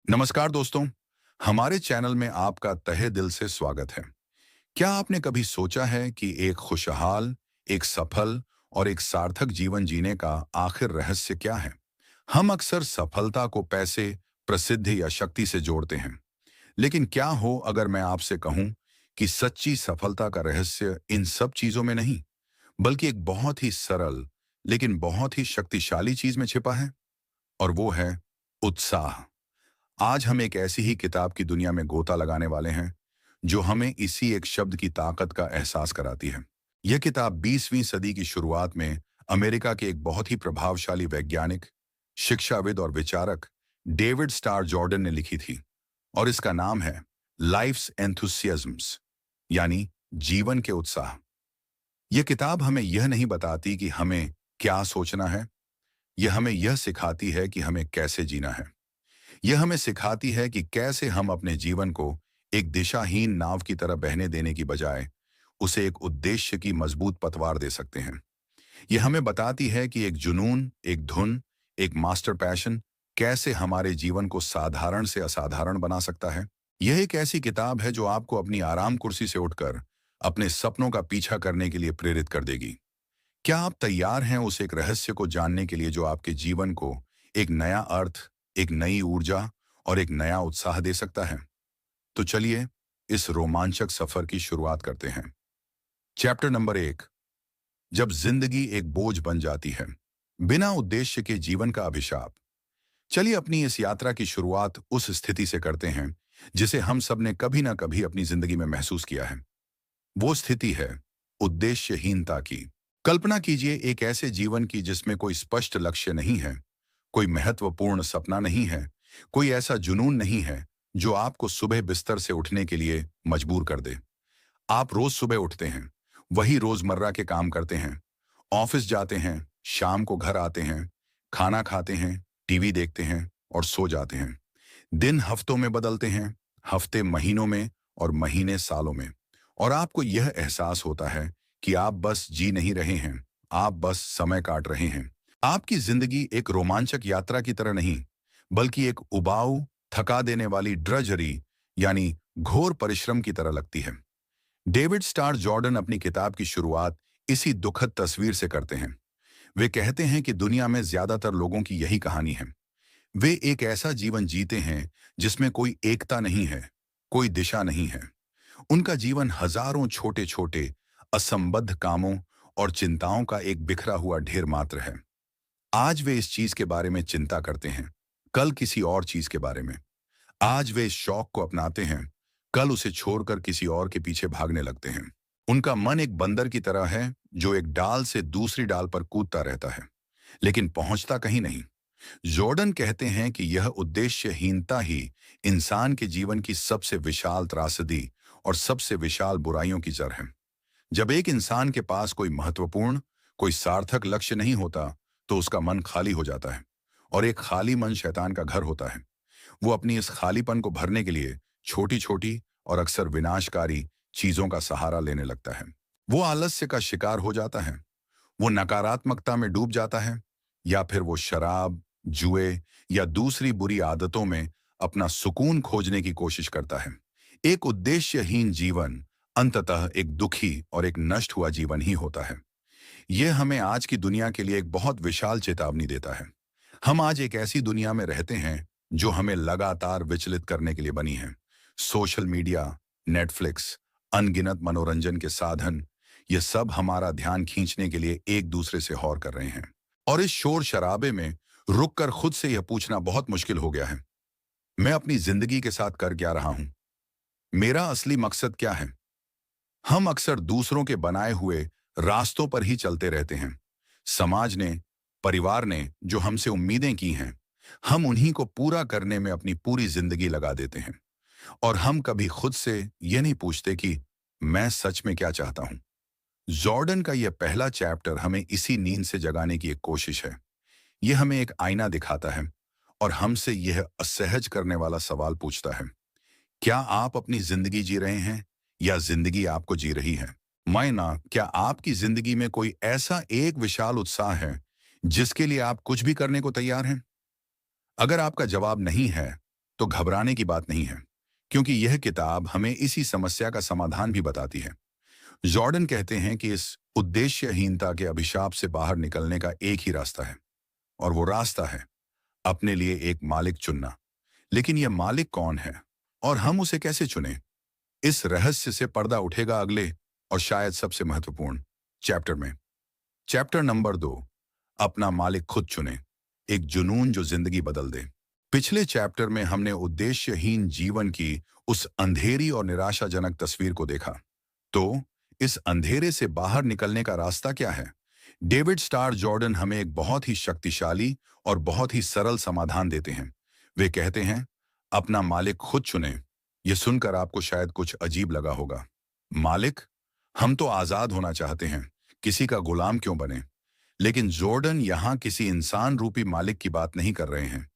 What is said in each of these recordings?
नमस्कार दोस्तों, हमारे चैनल में आपका तहे दिल से स्वागत है। क्या आपने कभी सोचा है कि एक खुशहाल, एक सफल और एक सार्थक जीवन जीने का आखिर रहस्य क्या है? हम अक्सर सफलता को पैसे, प्रसिद्धि या शक्ति से जोड़ते हैं। लेकिन क्या हो अगर मैं आपसे कहूं कि सच्ची सफलता का रहस्य इन सब चीजों में नहीं, बल्कि एक बहुत ही सरल, लेकिन बहुत ही शक्तिशाली चीज में छिपा है, और वो है उत्साह। आज हम एक ऐसी ही किताब की दुनिया में गोता लगाने वाले हैं जो हमें इसी एक शब्द की ताकत का एहसास कराती है। यह किताब 20वीं सदी की शुरुआत में अमेरिका के एक बहुत ही प्रभावशाली वैज्ञानिक, शिक्षाविद और विचारक डेविड स्टार जॉर्डन ने लिखी थी, और इसका नाम है लाइफ्स एंथुसियाज्म्स, यानी जीवन के उत्साह। यह किताब हमें यह नहीं बताती कि हमें क्या सोचना है, यह हमें यह सिखाती है कि हमें कैसे जीना है। यह हमें सिखाती है कि कैसे हम अपने जीवन को एक दिशाहीन नाव की तरह बहने देने की बजाय उसे एक उद्देश्य की मजबूत पतवार दे सकते हैं। यह हमें बताती है कि एक जुनून, एक धुन, एक मास्टर पैशन कैसे हमारे जीवन को साधारण से असाधारण बना सकता है। यह एक ऐसी किताब है जो आपको अपनी आराम कुर्सी से उठकर अपने सपनों का पीछा करने के लिए प्रेरित कर देगी। क्या आप तैयार हैं उस एक रहस्य को जानने के लिए जो आपके जीवन को एक नया अर्थ, एक नई ऊर्जा और एक नया उत्साह दे सकता है? तो चलिए इस रोमांचक सफर की शुरुआत करते हैं। चैप्टर नंबर 1, जब जिंदगी एक बोझ बन जाती है, बिना उद्देश्य के जीवन का अभिशाप। चलिए अपनी इस यात्रा की शुरुआत उस स्थिति से करते हैं जिसे हम सब ने कभी ना कभी अपनी जिंदगी में महसूस किया है। वो स्थिति है उद्देश्यहीनता की। कल्पना कीजिए एक ऐसे जीवन की जिसमें कोई स्पष्ट लक्ष्य नहीं है, कोई महत्वपूर्ण सपना नहीं है, कोई ऐसा जुनून नहीं है जो आपको सुबह बिस्तर से उठने के लिए मजबूर कर दे। आप रोज सुबह उठते हैं, वही रोजमर्रा के काम करते हैं, ऑफिस जाते हैं, शाम को घर आते हैं, खाना खाते हैं, टीवी देखते हैं और सो जाते हैं। दिन हफ्तों में बदलते हैं, हफ्ते महीनों में और महीने सालों में, और आपको यह एहसास होता है कि आप बस जी नहीं रहे हैं, आप बस समय काट रहे हैं। आपकी जिंदगी एक रोमांचक यात्रा की तरह नहीं, बल्कि एक उबाऊ, थका देने वाली ड्रजरी, यानी घोर परिश्रम की तरह लगती है। डेविड स्टार जॉर्डन अपनी किताब की शुरुआत इसी दुखद तस्वीर से करते हैं। वे कहते हैं कि दुनिया में ज्यादातर लोगों की यही कहानी है। वे एक ऐसा जीवन जीते हैं जिसमें कोई एकता नहीं है, कोई दिशा नहीं है। उनका जीवन हजारों छोटे छोटे असंबद्ध कामों और चिंताओं का एक बिखरा हुआ ढेर मात्र है। आज वे इस चीज के बारे में चिंता करते हैं, कल किसी और चीज के बारे में। आज वे इस शौक को अपनाते हैं, कल उसे छोड़कर किसी और के पीछे भागने लगते हैं। उनका मन एक बंदर की तरह है जो एक डाल से दूसरी डाल पर कूदता रहता है, लेकिन पहुंचता कहीं नहीं। जॉर्डन कहते हैं कि यह उद्देश्यहीनता ही इंसान के जीवन की सबसे विशाल त्रासदी और सबसे विशाल बुराइयों की जड़ है। जब एक इंसान के पास कोई महत्वपूर्ण, कोई सार्थक लक्ष्य नहीं होता, तो उसका मन खाली हो जाता है, और एक खाली मन शैतान का घर होता है। वो अपनी इस खालीपन को भरने के लिए छोटी छोटी और अक्सर विनाशकारी चीजों का सहारा लेने लगता है। वो आलस्य का शिकार हो जाता है, वो नकारात्मकता में डूब जाता है, या फिर वो शराब, जुए या दूसरी बुरी आदतों में अपना सुकून खोजने की कोशिश करता है। एक उद्देश्यहीन जीवन अंततः एक दुखी और एक नष्ट हुआ जीवन ही होता है। यह हमें आज की दुनिया के लिए एक बहुत विशाल चेतावनी देता है। हम आज एक ऐसी दुनिया में रहते हैं जो हमें लगातार विचलित करने के लिए बनी है। सोशल मीडिया, नेटफ्लिक्स, अनगिनत मनोरंजन के साधन, ये सब हमारा ध्यान खींचने के लिए एक दूसरे से हौर कर रहे हैं। और इस शोर शराबे में रुककर खुद से यह पूछना बहुत मुश्किल हो गया है, मैं अपनी जिंदगी के साथ कर क्या रहा हूं? मेरा असली मकसद क्या है? हम अक्सर दूसरों के बनाए हुए रास्तों पर ही चलते रहते हैं। समाज ने, परिवार ने जो हमसे उम्मीदें की हैं, हम उन्हीं को पूरा करने में अपनी पूरी जिंदगी लगा देते हैं, और हम कभी खुद से यह नहीं पूछते कि मैं सच में क्या चाहता हूं। जॉर्डन का यह पहला चैप्टर हमें इसी नींद से जगाने की एक कोशिश है। यह हमें एक आईना दिखाता है और हमसे यह असहज करने वाला सवाल पूछता है, क्या आप अपनी जिंदगी जी रहे हैं या जिंदगी आपको जी रही है? मायना, क्या आपकी जिंदगी में कोई ऐसा एक विशाल उत्साह है जिसके लिए आप कुछ भी करने को तैयार हैं? अगर आपका जवाब नहीं है, तो घबराने की बात नहीं है, क्योंकि यह किताब हमें इसी समस्या का समाधान भी बताती है। जॉर्डन कहते हैं कि इस उद्देश्यहीनता के अभिशाप से बाहर निकलने का एक ही रास्ता है, और वो रास्ता है अपने लिए एक मालिक चुनना। लेकिन यह मालिक कौन है और हम उसे कैसे चुनें? इस रहस्य से पर्दा उठेगा अगले और शायद सबसे महत्वपूर्ण चैप्टर में। चैप्टर नंबर 2, अपना मालिक खुद चुने, एक जुनून जो जिंदगी बदल दे। पिछले चैप्टर में हमने उद्देश्यहीन जीवन की उस अंधेरी और निराशाजनक तस्वीर को देखा। तो इस अंधेरे से बाहर निकलने का रास्ता क्या है? डेविड स्टार जॉर्डन हमें एक बहुत ही शक्तिशाली और बहुत ही सरल समाधान देते हैं। वे कहते हैं, अपना मालिक खुद चुने। यह सुनकर आपको शायद कुछ अजीब लगा होगा। मालिक? हम तो आजाद होना चाहते हैं, किसी का गुलाम क्यों बने? लेकिन जॉर्डन यहाँ किसी इंसान रूपी मालिक की बात नहीं कर रहे हैं।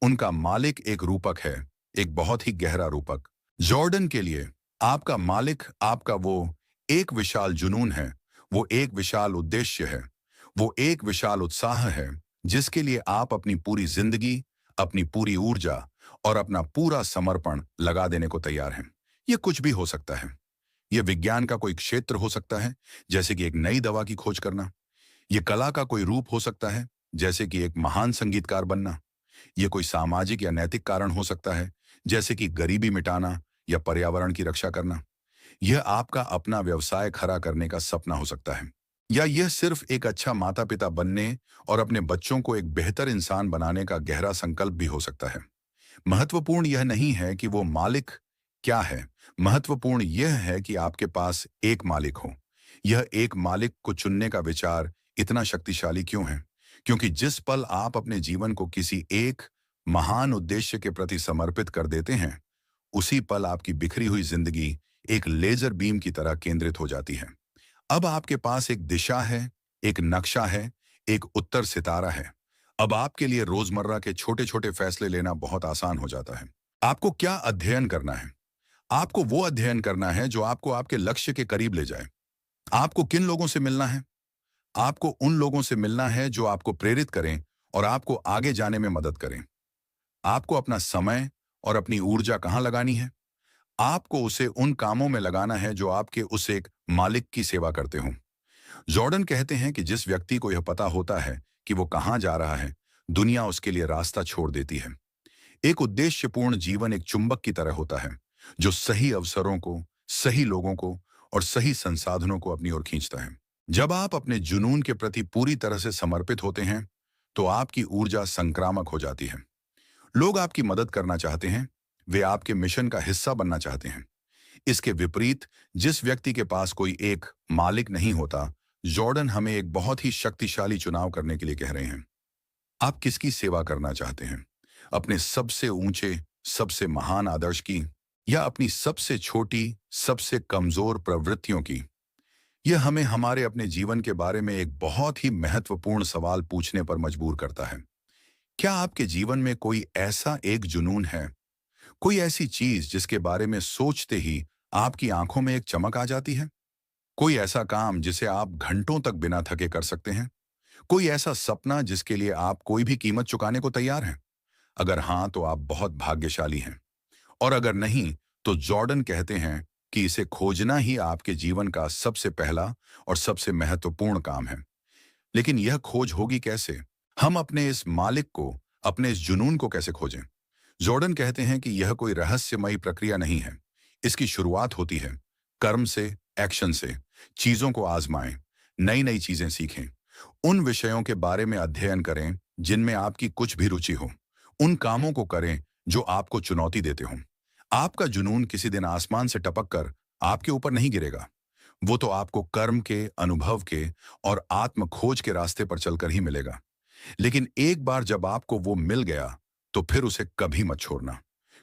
उनका मालिक एक रूपक है, एक बहुत ही गहरा रूपक। जॉर्डन के लिए आपका मालिक आपका वो एक विशाल जुनून है, वो एक विशाल उद्देश्य है, वो एक विशाल उत्साह है, जिसके लिए आप अपनी पूरी जिंदगी, अपनी पूरी ऊर्जा और अपना पूरा समर्पण लगा देने को तैयार हैं। ये कुछ भी हो सकता है। ये विज्ञान का कोई क्षेत्र हो सकता है, जैसे कि एक नई दवा की खोज करना। ये कला का कोई रूप हो सकता है, जैसे कि एक महान संगीतकार बनना। ये कोई सामाजिक या नैतिक कारण हो सकता है, जैसे कि गरीबी मिटाना या पर्यावरण की रक्षा करना। यह आपका अपना व्यवसाय खड़ा करने का सपना हो सकता है, या यह सिर्फ एक अच्छा माता पिता बनने और अपने बच्चों को एक बेहतर इंसान बनाने का गहरा संकल्प भी हो सकता है। महत्वपूर्ण यह नहीं है कि वो मालिक क्या है, महत्वपूर्ण यह है कि आपके पास एक मालिक हो। यह एक मालिक को चुनने का विचार इतना शक्तिशाली क्यों है? क्योंकि जिस पल आप अपने जीवन को किसी एक महान उद्देश्य के प्रति समर्पित कर देते हैं, उसी पल आपकी बिखरी हुई जिंदगी एक लेजर बीम की तरह केंद्रित हो जाती है। अब आपके पास एक दिशा है, एक नक्शा है, एक उत्तर सितारा है। अब आपके लिए रोजमर्रा के छोटे छोटे फैसले लेना बहुत आसान हो जाता है। आपको क्या अध्ययन करना है? आपको वो अध्ययन करना है जो आपको आपके लक्ष्य के करीब ले जाए। आपको किन लोगों से मिलना है? आपको उन लोगों से मिलना है जो आपको प्रेरित करें और आपको आगे जाने में मदद करें। आपको अपना समय और अपनी ऊर्जा कहाँ लगानी है? आपको उसे उन कामों में लगाना है जो आपके उस एक मालिक की सेवा करते हों। जॉर्डन कहते हैं कि जिस व्यक्ति को यह पता होता है कि वो कहाँ जा रहा है, दुनिया उसके लिए रास्ता छोड़ देती है। एक उद्देश्यपूर्ण जीवन एक चुंबक की तरह होता है, जो सही अवसरों को, सही लोगों को और सही संसाधनों को अपनी ओर खींचता है। जब आप अपने जुनून के प्रति पूरी तरह से समर्पित होते हैं, तो आपकी ऊर्जा संक्रामक हो जाती है। लोग आपकी मदद करना चाहते हैं, वे आपके मिशन का हिस्सा बनना चाहते हैं। इसके विपरीत, जिस व्यक्ति के पास कोई एक मालिक नहीं होता, जॉर्डन हमें एक बहुत ही शक्तिशाली चुनाव करने के लिए कह रहे हैं। आप किसकी सेवा करना चाहते हैं? अपने सबसे ऊंचे, सबसे महान आदर्श की, या अपनी सबसे छोटी, सबसे कमजोर प्रवृत्तियों की? यह हमें हमारे अपने जीवन के बारे में एक बहुत ही महत्वपूर्ण सवाल पूछने पर मजबूर करता है। क्या आपके जीवन में कोई ऐसा एक जुनून है, कोई ऐसी चीज जिसके बारे में सोचते ही आपकी आंखों में एक चमक आ जाती है? कोई ऐसा काम जिसे आप घंटों तक बिना थके कर सकते हैं? कोई ऐसा सपना जिसके लिए आप कोई भी कीमत चुकाने को तैयार हैं? अगर हाँ, तो आप बहुत भाग्यशाली हैं। और अगर नहीं, तो जॉर्डन कहते हैं कि इसे खोजना ही आपके जीवन का सबसे पहला और सबसे महत्वपूर्ण काम है। लेकिन यह खोज होगी कैसे? हम अपने इस मालिक को, अपने इस जुनून को कैसे खोजें? जॉर्डन कहते हैं कि यह कोई रहस्यमयी प्रक्रिया नहीं है। इसकी शुरुआत होती है कर्म से, एक्शन से। चीजों को आजमाएं, नई नई चीजें सीखें, उन विषयों के बारे में अध्ययन करें जिनमें आपकी कुछ भी रुचि हो, उन कामों को करें जो आपको चुनौती देते हों। आपका जुनून किसी दिन आसमान से टपक कर आपके ऊपर नहीं गिरेगा। वो तो आपको कर्म के, अनुभव के और आत्म खोज के रास्ते पर चलकर ही मिलेगा। लेकिन एक बार जब आपको वो मिल गया, तो फिर उसे कभी मत छोड़ना,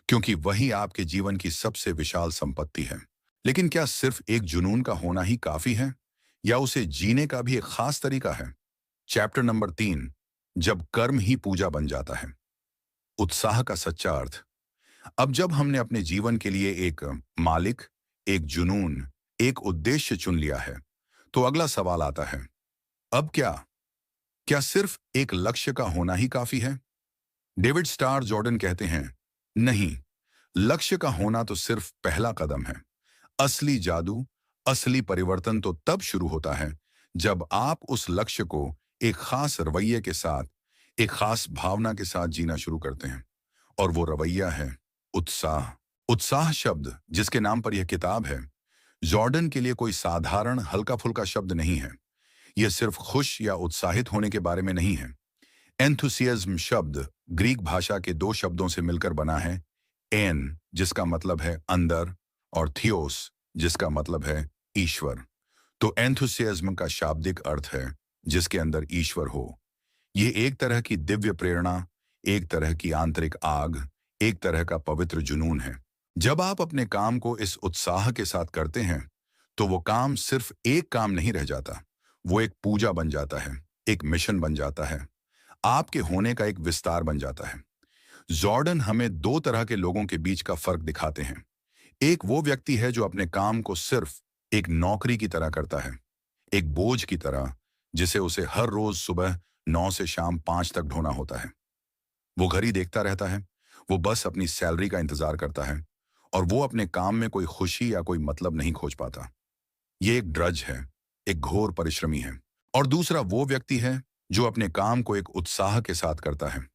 क्योंकि वही आपके जीवन की सबसे विशाल संपत्ति है। लेकिन क्या सिर्फ एक जुनून का होना ही काफी है, या उसे जीने का भी एक खास तरीका है? चैप्टर नंबर 3, जब कर्म ही पूजा बन जाता है, उत्साह का सच्चा अर्थ। अब जब हमने अपने जीवन के लिए एक मालिक, एक जुनून, एक उद्देश्य चुन लिया है, तो अगला सवाल आता है, अब क्या? क्या सिर्फ एक लक्ष्य का होना ही काफी है? डेविड स्टार जॉर्डन कहते हैं, नहीं, लक्ष्य का होना तो सिर्फ पहला कदम है। असली जादू, असली परिवर्तन तो तब शुरू होता है जब आप उस लक्ष्य को एक खास रवैये के साथ, एक खास भावना के साथ जीना शुरू करते हैं। और वो रवैया है उत्साह। उत्साह शब्द जिसके नाम पर यह किताब है, जॉर्डन के लिए कोई साधारण हल्का फुल्का शब्द नहीं है। यह सिर्फ खुश या उत्साहित होने के बारे में नहीं है। एंथुसियाज्म शब्द ग्रीक भाषा के दो शब्दों से मिलकर बना है। एन जिसका मतलब है अंदर, और थियोस जिसका मतलब है ईश्वर। तो एंथुसियाज्म का शाब्दिक अर्थ है जिसके अंदर ईश्वर हो। ये एक तरह की दिव्य प्रेरणा, एक तरह की आंतरिक आग, एक तरह का पवित्र जुनून है। जब आप अपने काम को इस उत्साह के साथ करते हैं, तो वो काम सिर्फ एक काम नहीं रह जाता। वो एक पूजा बन जाता है, एक मिशन बन जाता है, आपके होने का एक विस्तार बन जाता है। जॉर्डन हमें दो तरह के लोगों के बीच का फर्क दिखाते हैं। एक वो व्यक्ति है जो अपने काम को सिर्फ एक नौकरी की तरह करता है, एक बोझ की तरह जिसे उसे हर रोज सुबह 9 से शाम 5 तक ढोना होता है। वो घड़ी देखता रहता है, वो बस अपनी सैलरी का इंतजार करता है, और वो अपने काम में कोई खुशी या कोई मतलब नहीं खोज पाता। ये एक ड्रज है, एक घोर परिश्रमी है। और दूसरा वो व्यक्ति है जो अपने काम को एक उत्साह के साथ करता है।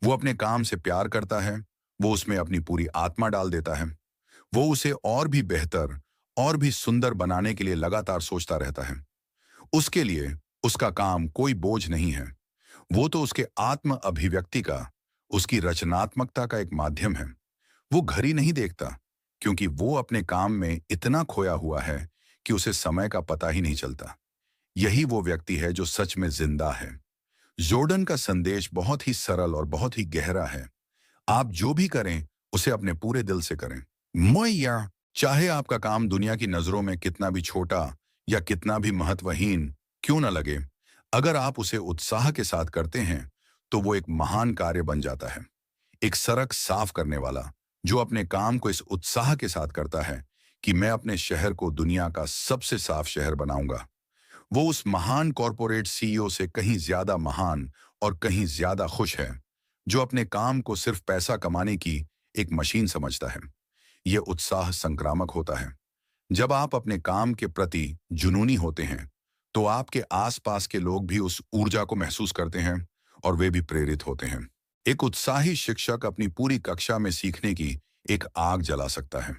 वो अपने काम से प्यार करता है, वो उसमें अपनी पूरी आत्मा डाल देता है, वो उसे और भी बेहतर, और भी सुंदर बनाने के लिए लगातार सोचता रहता है। उसके लिए उसका काम कोई बोझ नहीं है, वो तो उसके आत्म अभिव्यक्ति का, उसकी रचनात्मकता का एक माध्यम है। वो घड़ी नहीं देखता, क्योंकि वो अपने काम में इतना खोया हुआ है कि उसे समय का पता ही नहीं चलता। यही वो व्यक्ति है जो सच में जिंदा है। जॉर्डन का संदेश बहुत ही सरल और बहुत ही गहरा है। आप जो भी करें, उसे अपने पूरे दिल से करें। मुय्या, चाहे आपका काम दुनिया की नजरों में कितना भी छोटा या कितना भी महत्वहीन क्यों न लगे, अगर आप उसे उत्साह के साथ करते हैं, तो वो एक महान कार्य बन जाता है। एक सड़क साफ करने वाला जो अपने काम को इस उत्साह के साथ करता है कि मैं अपने शहर को दुनिया का सबसे साफ शहर बनाऊंगा, वो उस महान कॉरपोरेट सीईओ से कहीं ज्यादा महान और कहीं ज्यादा खुश है, जो अपने काम को सिर्फ पैसा कमाने की एक मशीन समझता है। यह उत्साह संक्रामक होता है। जब आप अपने काम के प्रति जुनूनी होते हैं, तो आपके आसपास के लोग भी उस ऊर्जा को महसूस करते हैं, और वे भी प्रेरित होते हैं। एक उत्साही शिक्षक अपनी पूरी कक्षा में सीखने की एक आग जला सकता है।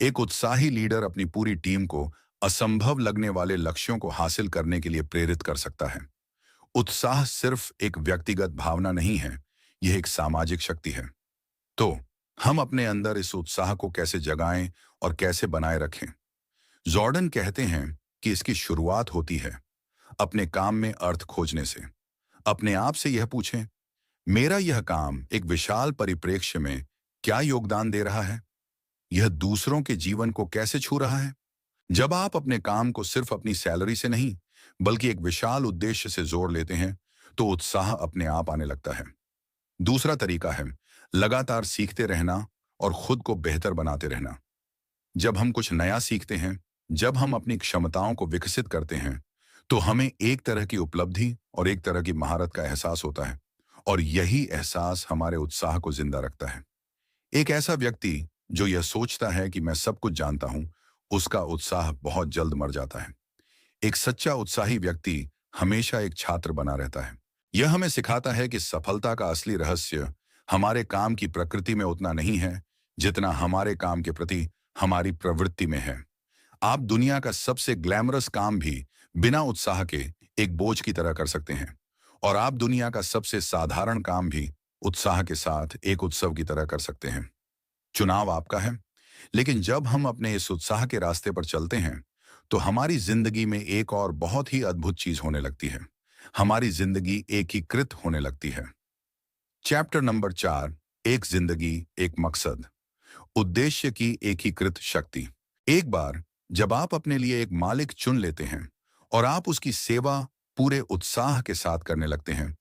एक उत्साही लीडर अपनी पूरी टीम को असंभव लगने वाले लक्ष्यों को हासिल करने के लिए प्रेरित कर सकता है। उत्साह सिर्फ एक व्यक्तिगत भावना नहीं है, यह एक सामाजिक शक्ति है। तो हम अपने अंदर इस उत्साह को कैसे जगाएं और कैसे बनाए रखें? जॉर्डन कहते हैं कि इसकी शुरुआत होती है अपने काम में अर्थ खोजने से। अपने आप से यह पूछें, मेरा यह काम एक विशाल परिप्रेक्ष्य में क्या योगदान दे रहा है? यह दूसरों के जीवन को कैसे छू रहा है? जब आप अपने काम को सिर्फ अपनी सैलरी से नहीं, बल्कि एक विशाल उद्देश्य से जोड़ लेते हैं, तो उत्साह अपने आप आने लगता है। दूसरा तरीका है लगातार सीखते रहना और खुद को बेहतर बनाते रहना। जब हम कुछ नया सीखते हैं, जब हम अपनी क्षमताओं को विकसित करते हैं, तो हमें एक तरह की उपलब्धि और एक तरह की महारत का एहसास होता है, और यही एहसास हमारे उत्साह को जिंदा रखता है। एक ऐसा व्यक्ति जो यह सोचता है कि मैं सब कुछ जानता हूं, उसका उत्साह बहुत जल्द मर जाता है। एक सच्चा उत्साही व्यक्ति हमेशा एक छात्र बना रहता है। यह हमें सिखाता है कि सफलता का असली रहस्य हमारे काम की प्रकृति में उतना नहीं है, जितना हमारे काम के प्रति हमारी प्रवृत्ति में है। आप दुनिया का सबसे ग्लैमरस काम भी बिना उत्साह के एक बोझ की तरह कर सकते हैं, और आप दुनिया का सबसे साधारण काम भी उत्साह के साथ एक उत्सव की तरह कर सकते हैं। चुनाव आपका है, लेकिन जब हम अपने इस उत्साह के रास्ते पर चलते हैं, तो हमारी जिंदगी में एक और बहुत ही अद्भुत चीज होने लगती है। हमारी जिंदगी एकीकृत होने लगती है। चैप्टर नंबर 4, एक जिंदगी एक मकसद, उद्देश्य की एकीकृत शक्ति। एक बार जब आप अपने लिए एक मालिक चुन लेते हैं और आप उसकी सेवा पूरे उत्साह के साथ करने लगते हैं,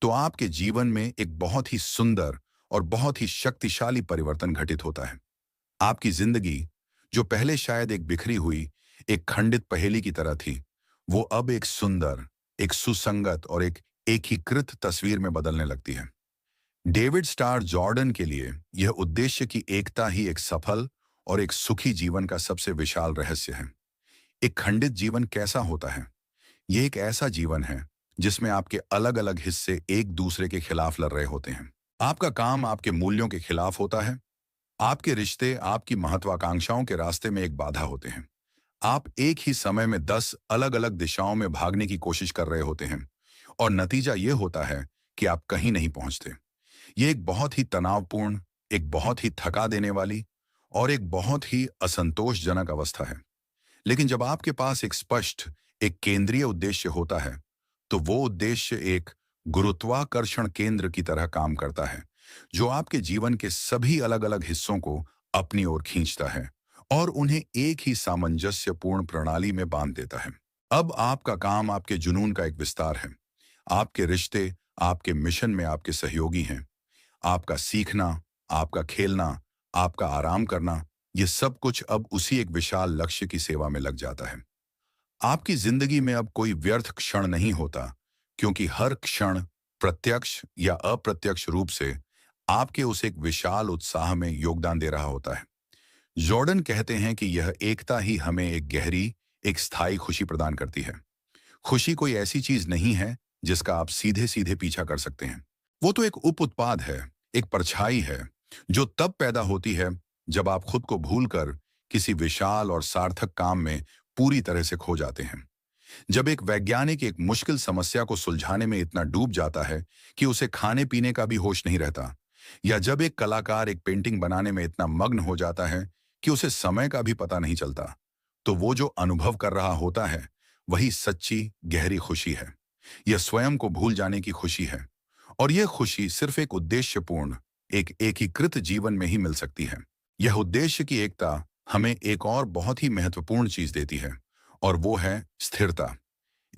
तो आपके जीवन में एक बहुत ही सुंदर और बहुत ही शक्तिशाली परिवर्तन घटित होता है। आपकी जिंदगी, जो पहले शायद एक बिखरी हुई, एक खंडित पहेली की तरह थी, वो अब एक सुंदर, एक सुसंगत और एक एकीकृत तस्वीर में बदलने लगती है। डेविड स्टार जॉर्डन के लिए यह उद्देश्य की एकता ही एक सफल और एक सुखी जीवन का सबसे विशाल रहस्य है। एक खंडित जीवन कैसा होता है? यह एक ऐसा जीवन है जिसमें आपके अलग अलग हिस्से एक दूसरे के खिलाफ लड़ रहे होते हैं। आपका काम आपके मूल्यों के खिलाफ होता है। आपके रिश्ते आपकी महत्वाकांक्षाओं के रास्ते में एक बाधा होते हैं। आप एक ही समय में 10 अलग अलग दिशाओं में भागने की कोशिश कर रहे होते हैं और नतीजा यह होता है कि आप कहीं नहीं पहुंचते। ये एक बहुत ही तनावपूर्ण, एक बहुत ही थका देने वाली और एक बहुत ही असंतोषजनक अवस्था है। लेकिन जब आपके पास एक स्पष्ट, एक केंद्रीय उद्देश्य होता है, तो वो उद्देश्य एक गुरुत्वाकर्षण केंद्र की तरह काम करता है, जो आपके जीवन के सभी अलग-अलग हिस्सों को अपनी ओर खींचता है और उन्हें एक ही सामंजस्यपूर्ण प्रणाली में बांध देता है। अब आपका काम आपके जुनून का एक विस्तार है। आपके रिश्ते आपके मिशन में आपके सहयोगी हैं। आपका सीखना, आपका खेलना, आपका आराम करना, ये सब कुछ अब उसी एक विशाल लक्ष्य की सेवा में लग जाता है। आपकी जिंदगी में अब कोई व्यर्थ क्षण नहीं होता, क्योंकि हर क्षण प्रत्यक्ष या अप्रत्यक्ष रूप से आपके उस एक विशाल उत्साह में योगदान दे रहा होता है। जॉर्डन कहते हैं कि यह एकता ही हमें एक गहरी, एक स्थायी खुशी प्रदान करती है। खुशी कोई ऐसी चीज नहीं है जिसका आप सीधे सीधे पीछा कर सकते हैं। वो तो एक उप उत्पाद है, एक परछाई है, जो तब पैदा होती है जब आप खुद को भूलकर किसी विशाल और सार्थक काम में पूरी तरह से खो जाते हैं। जब एक वैज्ञानिक एक मुश्किल समस्या को सुलझाने में इतना डूब जाता है कि उसे खाने पीने का भी होश नहीं रहता, या जब एक कलाकार एक पेंटिंग बनाने में इतना मग्न हो जाता है कि उसे समय का भी पता नहीं चलता, तो वो जो अनुभव कर रहा होता है वही सच्ची गहरी खुशी है। यह स्वयं को भूल जाने की खुशी है, और यह खुशी सिर्फ एक उद्देश्यपूर्ण, एक एकीकृत जीवन में ही मिल सकती है। यह उद्देश्य की एकता हमें एक और बहुत ही महत्वपूर्ण चीज देती है, और वो है स्थिरता।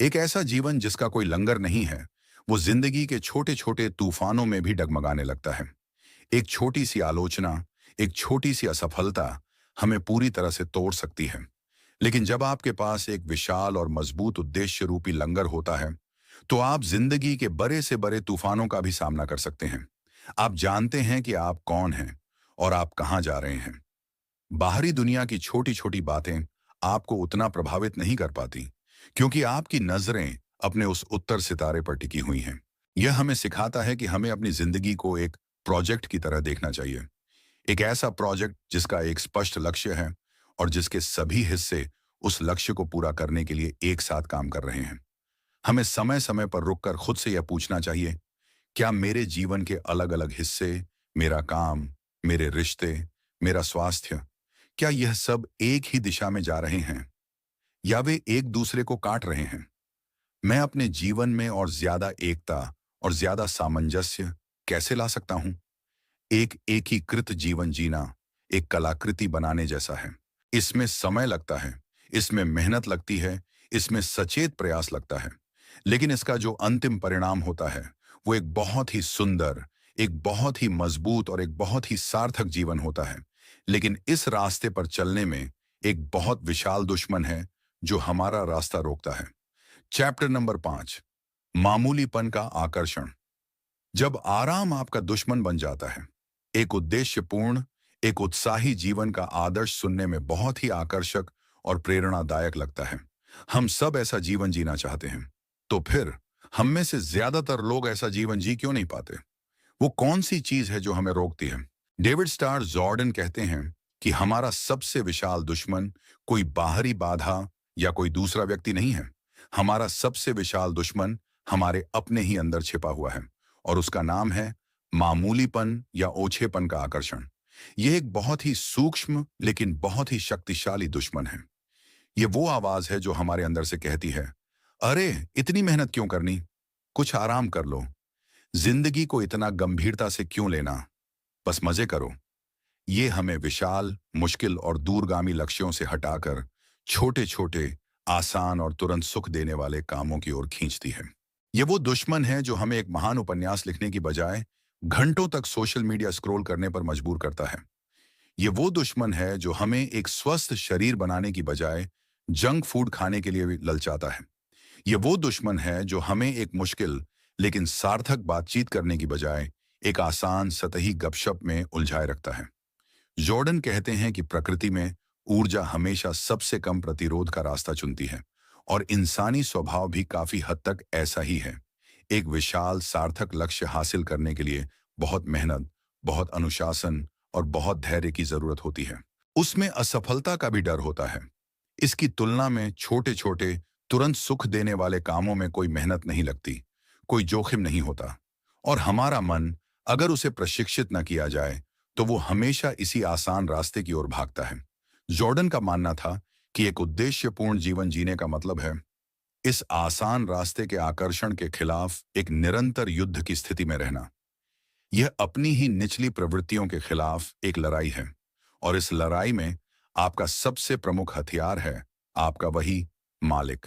एक ऐसा जीवन जिसका कोई लंगर नहीं है, वो जिंदगी के छोटे छोटे तूफानों में भी डगमगाने लगता है। एक छोटी सी आलोचना, एक छोटी सी असफलता हमें पूरी तरह से तोड़ सकती है। लेकिन जब आपके पास एक विशाल और मजबूत उद्देश्य रूपी लंगर होता है, तो आप जिंदगी के बड़े से बड़े तूफानों का भी सामना कर सकते हैं। आप जानते हैं कि आप कौन हैं और आप कहां जा रहे हैं। बाहरी दुनिया की छोटी छोटी बातें आपको उतना प्रभावित नहीं कर पाती, क्योंकि आपकी नजरें अपने उस उत्तर सितारे पर टिकी हुई हैं। यह हमें सिखाता है कि हमें अपनी जिंदगी को एक प्रोजेक्ट की तरह देखना चाहिए। एक ऐसा प्रोजेक्ट जिसका एक स्पष्ट लक्ष्य है और जिसके सभी हिस्से उस लक्ष्य को पूरा करने के लिए एक साथ काम कर रहे हैं। हमें समय समय पर रुककर खुद से यह पूछना चाहिए, क्या मेरे जीवन के अलग अलग हिस्से, मेरा काम, मेरे रिश्ते, मेरा स्वास्थ्य, क्या यह सब एक ही दिशा में जा रहे हैं या वे एक दूसरे को काट रहे हैं? मैं अपने जीवन में और ज्यादा एकता और ज्यादा सामंजस्य कैसे ला सकता हूं? एक एकीकृत जीवन जीना एक कलाकृति बनाने जैसा है। इसमें समय लगता है, इसमें मेहनत लगती है, इसमें सचेत प्रयास लगता है, लेकिन इसका जो अंतिम परिणाम होता है वो एक बहुत ही सुंदर, एक बहुत ही मजबूत और एक बहुत ही सार्थक जीवन होता है। लेकिन इस रास्ते पर चलने में एक बहुत विशाल दुश्मन है जो हमारा रास्ता रोकता है। चैप्टर नंबर 5, मामूलीपन का आकर्षण। जब आराम आपका दुश्मन बन जाता है, एक उद्देश्यपूर्ण, एक उत्साही जीवन का आदर्श सुनने में बहुत ही आकर्षक और प्रेरणादायक लगता है। हम सब ऐसा जीवन जीना चाहते हैं। तो फिर हम में से ज्यादातर लोग ऐसा जीवन जी क्यों नहीं पाते? वो कौन सी चीज है जो हमें रोकती है? डेविड स्टार जॉर्डन कहते हैं कि हमारा सबसे विशाल दुश्मन कोई बाहरी बाधा या कोई दूसरा व्यक्ति नहीं है। हमारा सबसे विशाल दुश्मन हमारे अपने ही अंदर छिपा हुआ है, और उसका नाम है मामूलीपन या ओछेपन का आकर्षण। यह एक बहुत ही सूक्ष्म लेकिन बहुत ही शक्तिशाली दुश्मन है। ये वो आवाज है जो हमारे अंदर से कहती है, अरे इतनी मेहनत क्यों करनी, कुछ आराम कर लो, जिंदगी को इतना गंभीरता से क्यों लेना, बस मजे करो। ये हमें विशाल, मुश्किल और दूरगामी लक्ष्यों से हटाकर छोटे छोटे, आसान और तुरंत सुख देने वाले कामों की ओर खींचती है। ये वो दुश्मन है जो हमें एक महान उपन्यास लिखने की बजाय घंटों तक सोशल मीडिया स्क्रॉल करने पर मजबूर करता है। ये वो दुश्मन है जो हमें एक स्वस्थ शरीर बनाने की बजाय जंक फूड खाने के लिए ललचाता है। ये वो दुश्मन है जो हमें एक मुश्किल लेकिन सार्थक बातचीत करने की बजाय एक आसान सतही गपशप में उलझाए रखता है। जॉर्डन कहते हैं कि प्रकृति में ऊर्जा हमेशा सबसे कम प्रतिरोध का रास्ता चुनती है और इंसानी स्वभाव भी काफी हद तक ऐसा ही है। एक विशाल सार्थक लक्ष्य हासिल करने के लिए बहुत मेहनत, बहुत अनुशासन और बहुत धैर्य की जरूरत होती है। उसमें असफलता का भी डर होता है। इसकी तुलना में छोटे छोटे तुरंत सुख देने वाले कामों में कोई मेहनत नहीं लगती, कोई जोखिम नहीं होता, और हमारा मन अगर उसे प्रशिक्षित न किया जाए तो वो हमेशा इसी आसान रास्ते की ओर भागता है। जॉर्डन का मानना था कि एक उद्देश्यपूर्ण जीवन जीने का मतलब है इस आसान रास्ते के आकर्षण के खिलाफ एक निरंतर युद्ध की स्थिति में रहना। यह अपनी ही निचली प्रवृत्तियों के खिलाफ एक लड़ाई है, और इस लड़ाई में आपका सबसे प्रमुख हथियार है आपका वही मालिक,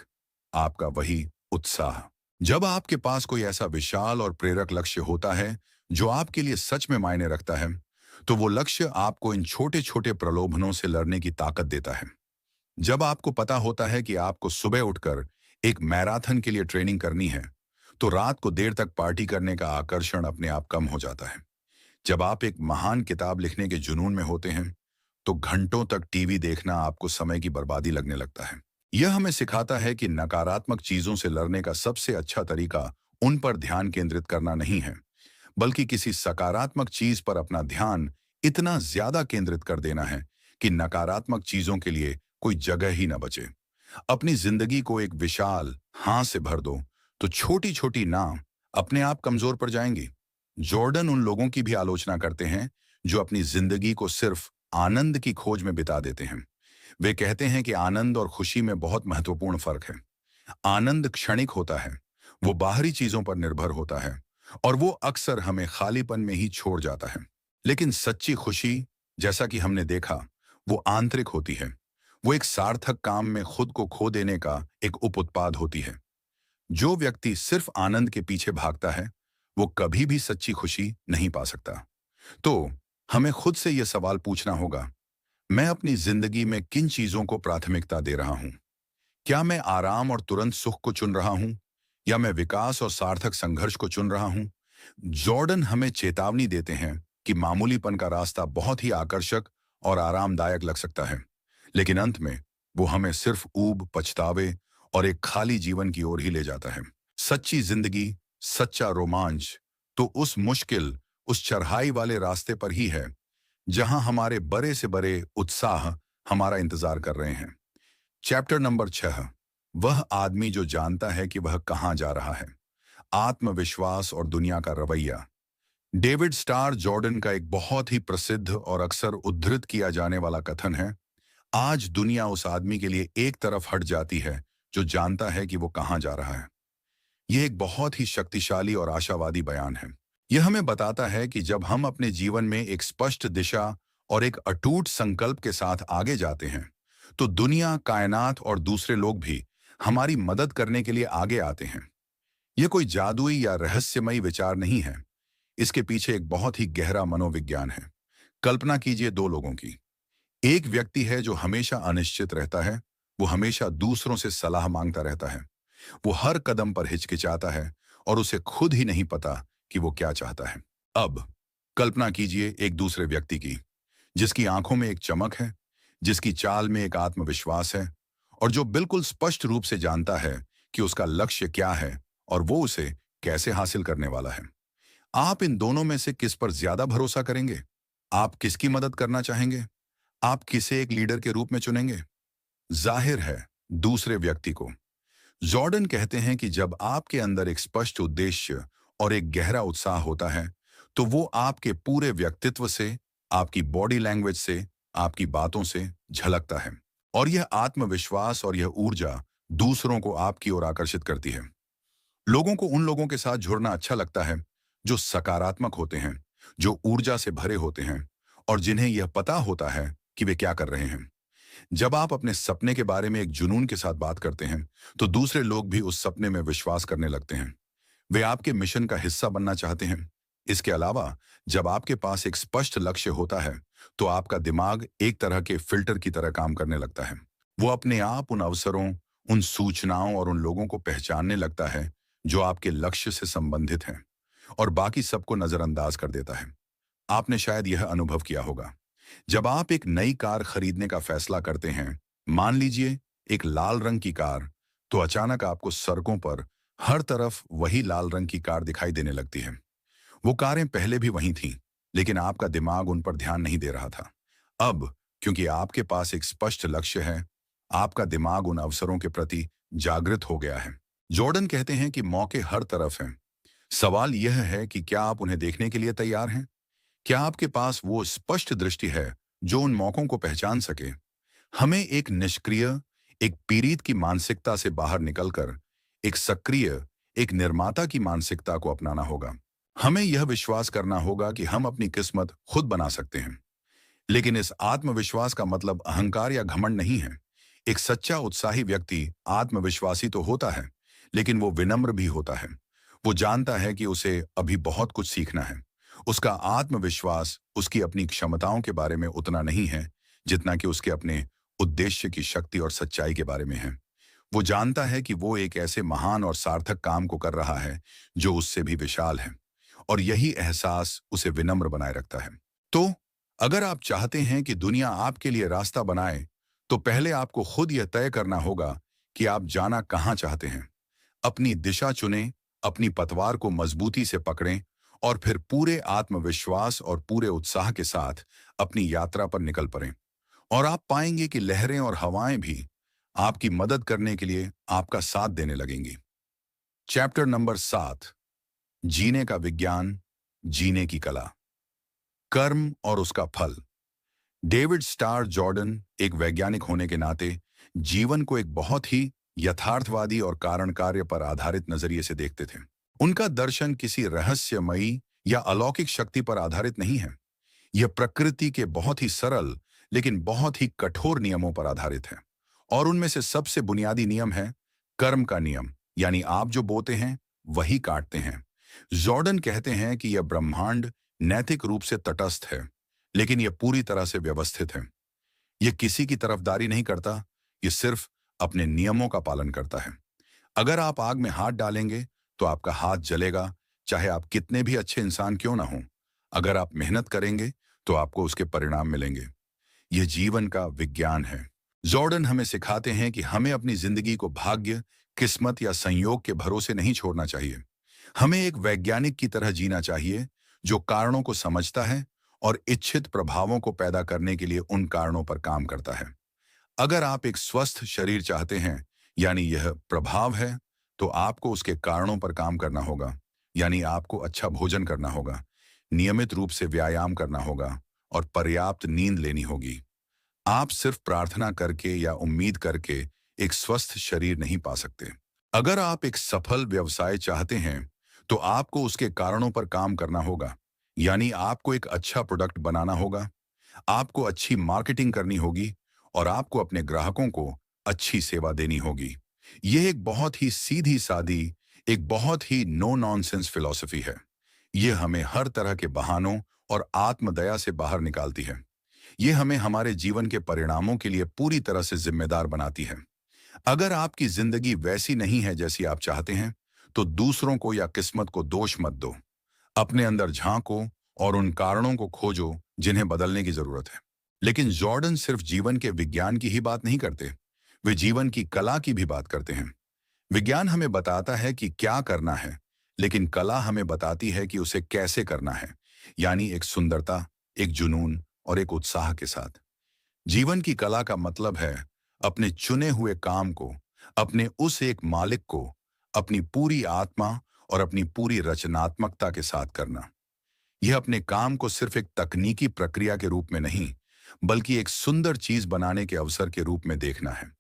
आपका वही उत्साह। जब आपके पास कोई ऐसा विशाल और प्रेरक लक्ष्य होता है जो आपके लिए सच में मायने रखता है, तो वो लक्ष्य आपको इन छोटे छोटे प्रलोभनों से लड़ने की ताकत देता है। जब आपको पता होता है कि आपको सुबह उठकर एक मैराथन के लिए ट्रेनिंग करनी है, तो रात को देर तक पार्टी करने का आकर्षण अपने आप कम हो जाता है। जब आप एक महान किताब लिखने के जुनून में होते हैं, तो घंटों तक टीवी देखना आपको समय की बर्बादी लगने लगता है। यह हमें सिखाता है कि नकारात्मक चीजों से लड़ने का सबसे अच्छा तरीका उन पर ध्यान केंद्रित करना नहीं है, बल्कि किसी सकारात्मक चीज पर अपना ध्यान इतना ज्यादा केंद्रित कर देना है कि नकारात्मक चीजों के लिए कोई जगह ही न बचे। अपनी जिंदगी को एक विशाल हाँ से भर दो, तो छोटी छोटी ना अपने आप कमजोर पड़ जाएंगी। जॉर्डन उन लोगों की भी आलोचना करते हैं जो अपनी जिंदगी को सिर्फ आनंद की खोज में बिता देते हैं। वे कहते हैं कि आनंद और खुशी में बहुत महत्वपूर्ण फर्क है। आनंद क्षणिक होता है, वो बाहरी चीजों पर निर्भर होता है, और वो अक्सर हमें खालीपन में ही छोड़ जाता है। लेकिन सच्ची खुशी, जैसा कि हमने देखा, वो आंतरिक होती है। वो एक सार्थक काम में खुद को खो देने का एक उपउत्पाद होती है। जो व्यक्ति सिर्फ आनंद के पीछे भागता है, वो कभी भी सच्ची खुशी नहीं पा सकता। तो हमें खुद से यह सवाल पूछना होगा, मैं अपनी जिंदगी में किन चीजों को प्राथमिकता दे रहा हूं? क्या मैं आराम और तुरंत सुख को चुन रहा हूं, या मैं विकास और सार्थक संघर्ष को चुन रहा हूं? जॉर्डन हमें चेतावनी देते हैं कि मामूलीपन का रास्ता बहुत ही आकर्षक और आरामदायक लग सकता है, लेकिन अंत में वो हमें सिर्फ ऊब, पछतावे और एक खाली जीवन की ओर ही ले जाता है। सच्ची जिंदगी, सच्चा रोमांच तो उस मुश्किल, उस चढ़ाई वाले रास्ते पर ही है जहां हमारे बड़े से बड़े उत्साह हमारा इंतजार कर रहे हैं। चैप्टर नंबर 6, वह आदमी जो जानता है कि वह कहां जा रहा है। आत्मविश्वास और दुनिया का रवैया। डेविड स्टार जॉर्डन का एक बहुत ही प्रसिद्ध और अक्सर उद्धृत किया जाने वाला कथन है, आज दुनिया उस आदमी के लिए एक तरफ हट जाती है जो जानता है कि वो कहां जा रहा है। यह एक बहुत ही शक्तिशाली और आशावादी बयान है। यह हमें बताता है कि जब हम अपने जीवन में एक स्पष्ट दिशा और एक अटूट संकल्प के साथ आगे जाते हैं, तो दुनिया, कायनात और दूसरे लोग भी हमारी मदद करने के लिए आगे आते हैं। यह कोई जादुई या रहस्यमयी विचार नहीं है। इसके पीछे एक बहुत ही गहरा मनोविज्ञान है। कल्पना कीजिए दो लोगों की। एक व्यक्ति है जो हमेशा अनिश्चित रहता है, वो हमेशा दूसरों से सलाह मांगता रहता है, वो हर कदम पर हिचकिचाता है और उसे खुद ही नहीं पता कि वो क्या चाहता है। अब कल्पना कीजिए एक दूसरे व्यक्ति की, जिसकी आंखों में एक चमक है, जिसकी चाल में एक आत्मविश्वास है, और जो बिल्कुल स्पष्ट रूप से जानता है कि उसका लक्ष्य क्या है और वो उसे कैसे हासिल करने वाला है। आप इन दोनों में से किस पर ज्यादा भरोसा करेंगे? आप किसकी मदद करना चाहेंगे? आप किसे एक लीडर के रूप में चुनेंगे? जाहिर है, दूसरे व्यक्ति को। जॉर्डन कहते हैं कि जब आपके अंदर एक स्पष्ट उद्देश्य और एक गहरा उत्साह होता है, तो वो आपके पूरे व्यक्तित्व से, आपकी बॉडी लैंग्वेज से, आपकी बातों से झलकता है। और यह आत्मविश्वास और यह ऊर्जा दूसरों को आपकी ओर आकर्षित करती है। लोगों को उन लोगों के साथ जुड़ना अच्छा लगता है जो सकारात्मक होते हैं, जो ऊर्जा से भरे होते हैं, और जिन्हें यह पता होता है कि वे क्या कर रहे हैं। जब आप अपने सपने के बारे में एक जुनून के साथ बात करते हैं, तो दूसरे लोग भी उस सपने में विश्वास करने लगते हैं। वे आपके मिशन का हिस्सा बनना चाहते हैं। इसके अलावा, जब आपके पास एक स्पष्ट लक्ष्य होता है, तो आपका दिमाग एक तरह के फिल्टर की तरह काम करने लगता है। वो अपने आप उन अवसरों, उन सूचनाओं और उन लोगों को पहचानने लगता है जो आपके लक्ष्य से संबंधित हैं। और बाकी सबको नजरअंदाज कर देता है। आपने शायद यह अनुभव किया होगा। जब आप एक नई कार खरीदने का फैसला करते हैं, मान लीजिए एक लाल रंग की कार, तो अचानक आपको सड़कों पर हर तरफ वही लाल रंग की कार दिखाई देने लगती है। वो कारें पहले भी वहीं थीं, लेकिन आपका दिमाग उन पर ध्यान नहीं दे रहा था। अब, क्योंकि आपके पास एक स्पष्ट लक्ष्य है, आपका दिमाग उन अवसरों के प्रति जागृत हो गया है। जॉर्डन कहते हैं कि मौके हर तरफ हैं। सवाल यह है कि क्या आप उन्हें देखने के लिए तैयार हैं? क्या आपके पास वो स्पष्ट दृष्टि है जो उन मौकों को पहचान सके? हमें एक निष्क्रिय, एक पीड़ित की मानसिकता से बाहर निकलकर एक सक्रिय, एक निर्माता की मानसिकता को अपनाना होगा। हमें यह विश्वास करना होगा कि हम अपनी किस्मत खुद बना सकते हैं। लेकिन इस आत्मविश्वास का मतलब अहंकार या घमंड नहीं है। एक सच्चा उत्साही व्यक्ति आत्मविश्वासी तो होता है, लेकिन वो विनम्र भी होता है। वो जानता है कि उसे अभी बहुत कुछ सीखना है। उसका आत्मविश्वास उसकी अपनी क्षमताओं के बारे में उतना नहीं है जितना कि उसके अपने उद्देश्य की शक्ति और सच्चाई के बारे में है। वो जानता है कि वो एक ऐसे महान और सार्थक काम को कर रहा है जो उससे भी विशाल है, और यही एहसास उसे विनम्र बनाए रखता है। तो अगर आप चाहते हैं कि दुनिया आपके लिए रास्ता बनाए, तो पहले आपको खुद यह तय करना होगा कि आप जाना कहाँ चाहते हैं। अपनी दिशा चुनें, अपनी पतवार को मजबूती से पकड़ें और फिर पूरे आत्मविश्वास और पूरे उत्साह के साथ अपनी यात्रा पर निकल पड़ें। और आप पाएंगे कि लहरें और हवाएं भी आपकी मदद करने के लिए आपका साथ देने लगेंगी। चैप्टर नंबर 7, जीने का विज्ञान, जीने की कला, कर्म और उसका फल। डेविड स्टार जॉर्डन एक वैज्ञानिक होने के नाते जीवन को एक बहुत ही यथार्थवादी और कारण कार्य पर आधारित नजरिए से देखते थे। उनका दर्शन किसी रहस्यमयी या अलौकिक शक्ति पर आधारित नहीं है। यह प्रकृति के बहुत ही सरल लेकिन बहुत ही कठोर नियमों पर आधारित है। और उनमें से सबसे बुनियादी नियम है कर्म का नियम, यानी आप जो बोते हैं वही काटते हैं। जॉर्डन कहते हैं कि यह ब्रह्मांड नैतिक रूप से तटस्थ है, लेकिन यह पूरी तरह से व्यवस्थित है। यह किसी की तरफदारी नहीं करता, यह सिर्फ अपने नियमों का पालन करता है। अगर आप आग में हाथ डालेंगे तो आपका हाथ जलेगा, चाहे आप कितने भी अच्छे इंसान क्यों ना हो। अगर आप मेहनत करेंगे तो आपको उसके परिणाम मिलेंगे। यह जीवन का विज्ञान है। जॉर्डन हमें सिखाते हैं कि हमें अपनी जिंदगी को भाग्य, किस्मत या संयोग के भरोसे नहीं छोड़ना चाहिए। हमें एक वैज्ञानिक की तरह जीना चाहिए जो कारणों को समझता है और इच्छित प्रभावों को पैदा करने के लिए उन कारणों पर काम करता है। अगर आप एक स्वस्थ शरीर चाहते हैं, यानी यह प्रभाव है, तो आपको उसके कारणों पर काम करना होगा। यानी आपको अच्छा भोजन करना होगा, नियमित रूप से व्यायाम करना होगा और पर्याप्त नींद लेनी होगी। आप सिर्फ प्रार्थना करके या उम्मीद करके एक स्वस्थ शरीर नहीं पा सकते। अगर आप एक सफल व्यवसाय चाहते हैं, तो आपको उसके कारणों पर काम करना होगा। यानी आपको एक अच्छा प्रोडक्ट बनाना होगा, आपको अच्छी मार्केटिंग करनी होगी और आपको अपने ग्राहकों को अच्छी सेवा देनी होगी। यह एक बहुत ही सीधी सादी, एक बहुत ही नो नॉनसेंस फिलॉसफी है। यह हमें हर तरह के बहानों और आत्मदया से बाहर निकालती है। यह हमें हमारे जीवन के परिणामों के लिए पूरी तरह से जिम्मेदार बनाती है। अगर आपकी जिंदगी वैसी नहीं है जैसी आप चाहते हैं, तो दूसरों को या किस्मत को दोष मत दो। अपने अंदर झांको और उन कारणों को खोजो जिन्हें बदलने की जरूरत है। लेकिन जॉर्डन सिर्फ जीवन के विज्ञान की ही बात नहीं करते, वे जीवन की कला की भी बात करते हैं। विज्ञान हमें बताता है कि क्या करना है, लेकिन कला हमें बताती है कि उसे कैसे करना है, यानी एक सुंदरता, एक जुनून और एक उत्साह के साथ। जीवन की कला का मतलब है अपने चुने हुए काम को, अपने उस एक मालिक को, अपनी पूरी आत्मा और अपनी पूरी रचनात्मकता के साथ करना। यह अपने काम को सिर्फ एक तकनीकी प्रक्रिया के रूप में नहीं, बल्कि एक सुंदर चीज बनाने के अवसर के रूप में देखना है।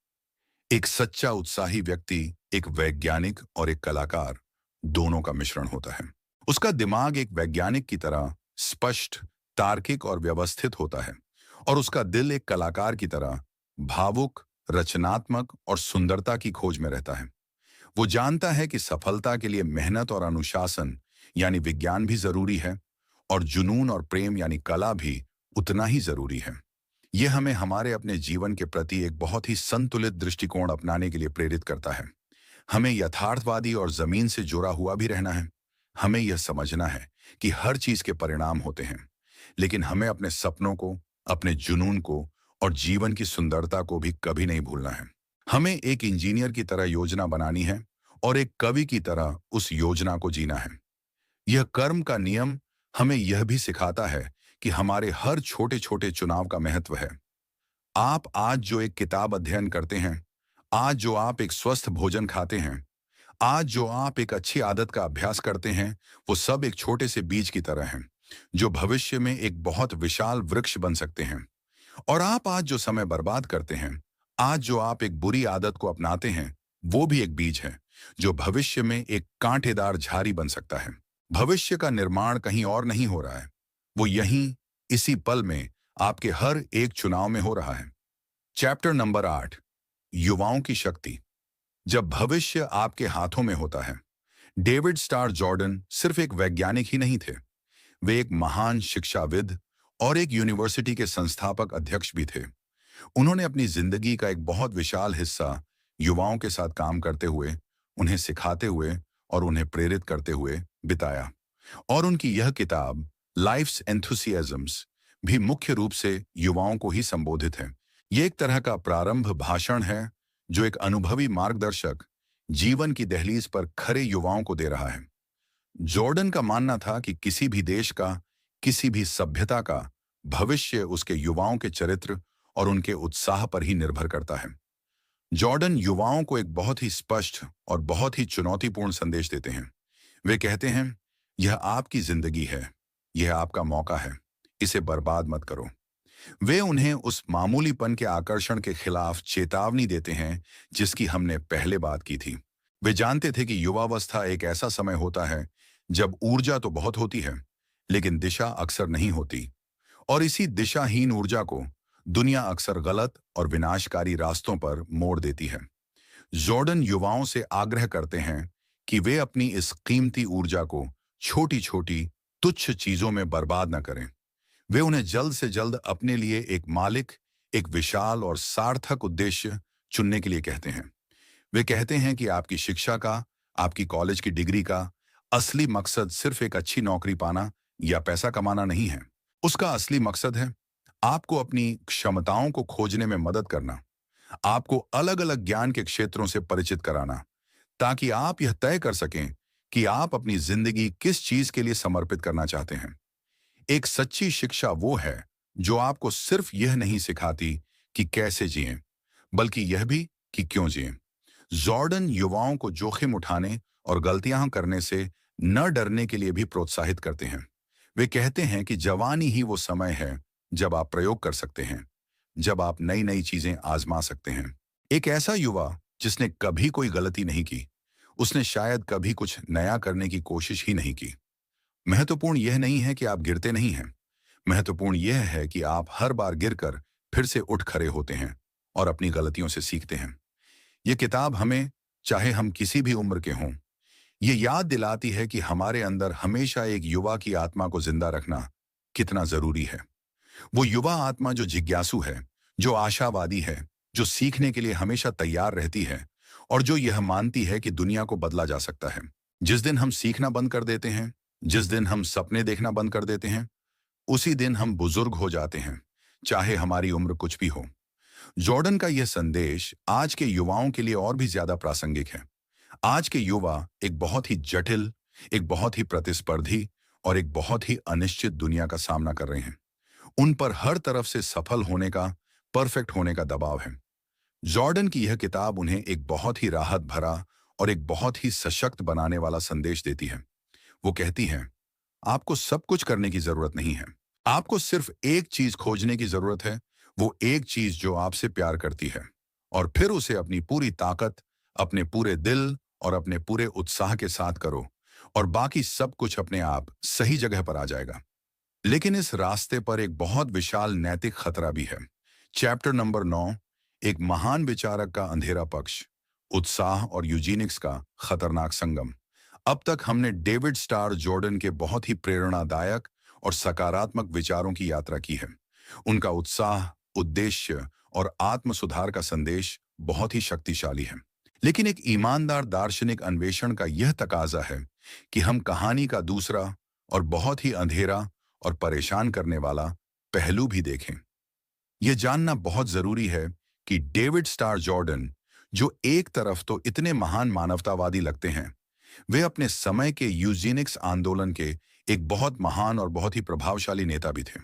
एक सच्चा उत्साही व्यक्ति एक वैज्ञानिक और एक कलाकार दोनों का मिश्रण होता है। उसका दिमाग एक वैज्ञानिक की तरह स्पष्ट, तार्किक और व्यवस्थित होता है, और उसका दिल एक कलाकार की तरह भावुक, रचनात्मक और सुंदरता की खोज में रहता है। वो जानता है कि सफलता के लिए मेहनत और अनुशासन यानी विज्ञान भी जरूरी है, और जुनून और प्रेम यानी कला भी उतना ही जरूरी है। यह हमें हमारे अपने जीवन के प्रति एक बहुत ही संतुलित दृष्टिकोण अपनाने के लिए प्रेरित करता है। हमें यथार्थवादी और जमीन से जुड़ा हुआ भी रहना है, हमें यह समझना है कि हर चीज के परिणाम होते हैं, लेकिन हमें अपने सपनों को, अपने जुनून को और जीवन की सुंदरता को भी कभी नहीं भूलना है। हमें एक इंजीनियर की तरह योजना बनानी है और एक कवि की तरह उस योजना को जीना है। यह कर्म का नियम हमें यह भी सिखाता है कि हमारे हर छोटे छोटे चुनाव का महत्व है। आप आज जो एक किताब अध्ययन करते हैं, आज जो आप एक स्वस्थ भोजन खाते हैं, आज जो आप एक अच्छी आदत का अभ्यास करते हैं, वो सब एक छोटे से बीज की तरह हैं, जो भविष्य में एक बहुत विशाल वृक्ष बन सकते हैं। और आप आज जो समय बर्बाद करते हैं, आज जो आप एक बुरी आदत को अपनाते हैं, वो भी एक बीज है, जो भविष्य में एक कांटेदार झाड़ी बन सकता है। भविष्य का निर्माण कहीं और नहीं हो रहा है, वो यहीं, इसी पल में, आपके हर एक चुनाव में हो रहा है। चैप्टर नंबर 8, युवाओं की शक्ति। जब भविष्य आपके हाथों में होता है। डेविड स्टार जॉर्डन सिर्फ एक वैज्ञानिक ही नहीं थे, वे एक महान शिक्षाविद और एक यूनिवर्सिटी के संस्थापक अध्यक्ष भी थे। उन्होंने अपनी जिंदगी का एक बहुत विशाल हिस्सा युवाओं के साथ काम करते हुए, उन्हें सिखाते हुए और उन्हें प्रेरित करते हुए बिताया। और उनकी यह किताब लाइफ्स एंथुसियाज्म्स भी मुख्य रूप से युवाओं को ही संबोधित है। ये एक तरह का प्रारंभ भाषण है, जो एक अनुभवी मार्गदर्शक जीवन की दहलीज पर खरे युवाओं को दे रहा है। जॉर्डन का मानना था कि किसी भी देश का, किसी भी सभ्यता का भविष्य उसके युवाओं के चरित्र और उनके उत्साह पर ही निर्भर करता है। जॉर्डन युवाओं को एक बहुत ही स्पष्ट और बहुत ही चुनौतीपूर्ण संदेश देते हैं। वे कहते हैं, यह आपकी जिंदगी है, यह आपका मौका है, इसे बर्बाद मत करो। वे उन्हें उस मामूलीपन के आकर्षण के खिलाफ चेतावनी देते हैं जिसकी हमने पहले बात की थी। वे जानते थे कि युवावस्था एक ऐसा समय होता है जब ऊर्जा तो बहुत होती है, लेकिन दिशा अक्सर नहीं होती। और इसी दिशाहीन ऊर्जा को दुनिया अक्सर गलत और विनाशकारी रास्तों पर मोड़ देती है। जॉर्डन युवाओं से आग्रह करते हैं कि वे अपनी इस कीमती ऊर्जा को छोटी छोटी तुच्छ चीजों में बर्बाद न करें। वे उन्हें जल्द से जल्द अपने लिए एक मालिक, एक विशाल और सार्थक उद्देश्य चुनने के लिए कहते हैं। वे कहते हैं कि आपकी शिक्षा का, आपकी कॉलेज की डिग्री का असली मकसद सिर्फ एक अच्छी नौकरी पाना या पैसा कमाना नहीं है। उसका असली मकसद है आपको अपनी क्षमताओं को खोजने में मदद करना, आपको अलग अलग ज्ञान के क्षेत्रों से परिचित कराना, ताकि आप यह तय कर सकें कि आप अपनी जिंदगी किस चीज के लिए समर्पित करना चाहते हैं। एक सच्ची शिक्षा वो है जो आपको सिर्फ यह नहीं सिखाती कि कैसे जिएं, बल्कि यह भी कि क्यों जिएं। जॉर्डन युवाओं को जोखिम उठाने और गलतियां करने से न डरने के लिए भी प्रोत्साहित करते हैं। वे कहते हैं कि जवानी ही वो समय है जब आप प्रयोग कर सकते हैं, जब आप नई नई चीजें आजमा सकते हैं। एक ऐसा युवा जिसने कभी कोई गलती नहीं की, उसने शायद कभी कुछ नया करने की कोशिश ही नहीं की। महत्वपूर्ण यह नहीं है कि आप गिरते नहीं हैं, महत्वपूर्ण यह है कि आप हर बार गिरकर फिर से उठ खड़े होते हैं और अपनी गलतियों से सीखते हैं। ये किताब हमें, चाहे हम किसी भी उम्र के हों, ये याद दिलाती है कि हमारे अंदर हमेशा एक युवा की आत्मा को जिंदा रखना कितना जरूरी है। वो युवा आत्मा जो जिज्ञासु है, जो आशावादी है, जो सीखने के लिए हमेशा तैयार रहती है और जो यह मानती है कि दुनिया को बदला जा सकता है। जिस दिन हम सीखना बंद कर देते हैं, जिस दिन हम सपने देखना बंद कर देते हैं, उसी दिन हम बुजुर्ग हो जाते हैं, चाहे हमारी उम्र कुछ भी हो। जॉर्डन का यह संदेश आज के युवाओं के लिए और भी ज्यादा प्रासंगिक है। आज के युवा एक बहुत ही जटिल, एक बहुत ही प्रतिस्पर्धी और एक बहुत ही अनिश्चित दुनिया का सामना कर रहे हैं। उन पर हर तरफ से सफल होने का, परफेक्ट होने का दबाव है। जॉर्डन की यह किताब उन्हें एक बहुत ही राहत भरा और एक बहुत ही सशक्त बनाने वाला संदेश देती है। वो कहती है, आपको सब कुछ करने की जरूरत नहीं है, आपको सिर्फ एक चीज खोजने की जरूरत है, वो एक चीज जो आपसे प्यार करती है, और फिर उसे अपनी पूरी ताकत, अपने पूरे दिल और अपने पूरे उत्साह के साथ करो, और बाकी सब कुछ अपने आप सही जगह पर आ जाएगा। लेकिन इस रास्ते पर एक बहुत विशाल नैतिक खतरा भी है। चैप्टर नंबर 9, एक महान विचारक का अंधेरा पक्ष, उत्साह और यूजीनिक्स का खतरनाक संगम। अब तक हमने डेविड स्टार जॉर्डन के बहुत ही प्रेरणादायक और सकारात्मक विचारों की यात्रा की है। उनका उत्साह, उद्देश्य और आत्म सुधार का संदेश बहुत ही शक्तिशाली है। लेकिन एक ईमानदार दार्शनिक अन्वेषण का यह तकाजा है कि हम कहानी का दूसरा और बहुत ही अंधेरा और परेशान करने वाला पहलू भी देखें। यह जानना बहुत जरूरी है कि डेविड स्टार जॉर्डन, जो एक तरफ तो इतने महान मानवतावादी लगते हैं, वे अपने समय के यूजेनिक्स आंदोलन के एक बहुत महान और बहुत ही प्रभावशाली नेता भी थे।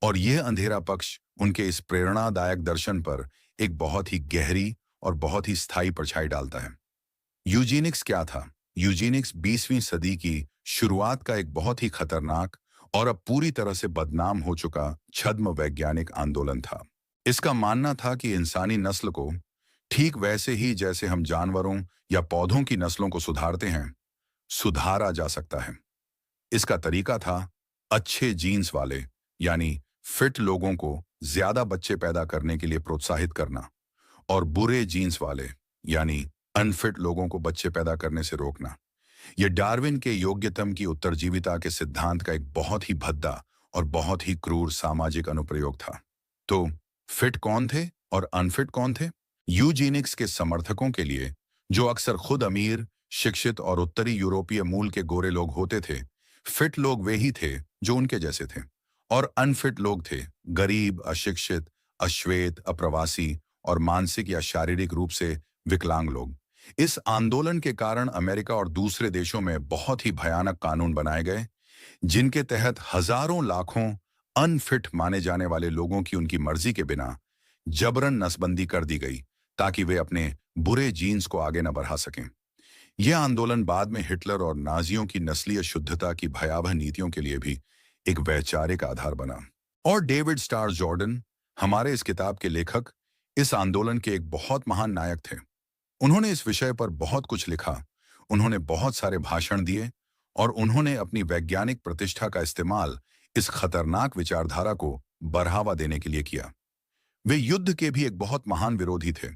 और यह अंधेरा पक्ष उनके इस प्रेरणादायक दर्शन पर एक बहुत ही गहरी और बहुत ही स्थायी परछाई डालता है। यूजेनिक्स क्या था? यूजेनिक्स 20वीं सदी की शुरुआत का एक बहुत ही खतरनाक और अब पूरी तरह से बदनाम हो चुका छद्म वैज्ञानिक आंदोलन था। इसका मानना था कि इंसानी नस्ल को ठीक वैसे ही जैसे हम जानवरों या पौधों की नस्लों को सुधारते हैं, सुधारा जा सकता है। इसका तरीका था अच्छे जीन्स वाले यानी फिट लोगों को ज्यादा बच्चे पैदा करने के लिए प्रोत्साहित करना और बुरे जीन्स वाले यानी अनफिट लोगों को बच्चे पैदा करने से रोकना। यह डार्विन के योग्यतम की उत्तरजीविता के सिद्धांत का एक बहुत ही भद्दा और बहुत ही क्रूर सामाजिक अनुप्रयोग था। तो फिट कौन थे और अनफिट कौन थे? यूजेनिक्स के समर्थकों के लिए, जो अक्सर खुद अमीर, शिक्षित और उत्तरी यूरोपीय मूल के गोरे लोग होते थे, फिट लोग वे ही थे जो उनके जैसे थे, और अनफिट लोग थे गरीब, अशिक्षित, अश्वेत, अप्रवासी और मानसिक या शारीरिक रूप से विकलांग लोग। इस आंदोलन के कारण अमेरिका और दूसरे देशों में बहुत ही भयानक कानून बनाए गए, जिनके तहत हजारों लाखों अनफिट माने जाने वाले लोगों की उनकी मर्जी के बिना जबरन नसबंदी कर दी गई, ताकि वे अपने बुरे जीन्स को आगे न बढ़ा सकें। यह आंदोलन बाद में हिटलर और नाजियों की नस्लीय शुद्धता की भयावह नीतियों के लिए भी एक वैचारिक आधार बना। और डेविड स्टार जॉर्डन, हमारे इस किताब के लेखक, इस आंदोलन के एक बहुत महान नायक थे। उन्होंने इस विषय पर बहुत कुछ लिखा, उन्होंने बहुत सारे भाषण दिए और उन्होंने अपनी वैज्ञानिक प्रतिष्ठा का इस्तेमाल इस खतरनाक विचारधारा को बढ़ावा देने के लिए किया। वे युद्ध के भी एक बहुत महान विरोधी थे,